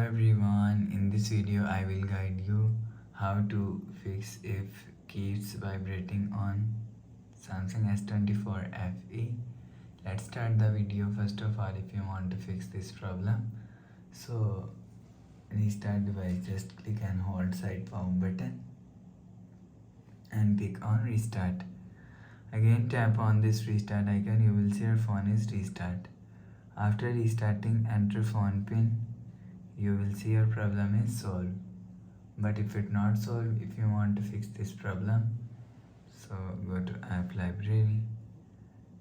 everyone, in this video I will guide you how to fix if keeps vibrating on Samsung S24 FE. Let's start the video. First of all, if you want to fix this problem, so restart device, just click and hold side power button and click on restart. Again tap on this restart icon, you will see your phone is restart. After restarting, enter phone pin. You will see your problem is solved. But if it not solved, if you want to fix this problem, so go to app library,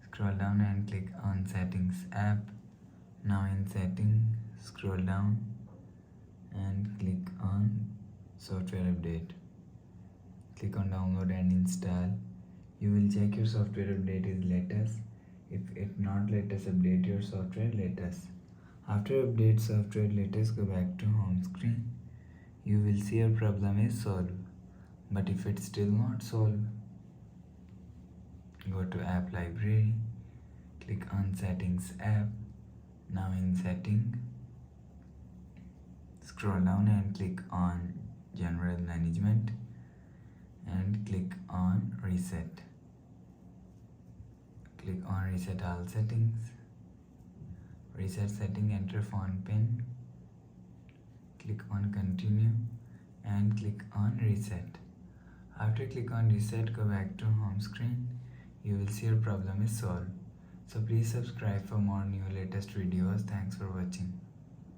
scroll down and click on settings app. Now in setting, scroll down and click on software update. Click on download and install. You will check your software update is latest. If it not latest, update your software latest. After update software latest, go back to home screen. You will see your problem is solved. But if it's still not solved, go to app library, click on settings app. Now in setting, scroll down and click on general management and click on reset. Click on reset all settings. Reset setting, enter phone pin, click on continue and click on reset. After click on reset, go back to home screen. You will see your problem is solved. So please subscribe for more new latest videos. Thanks for watching.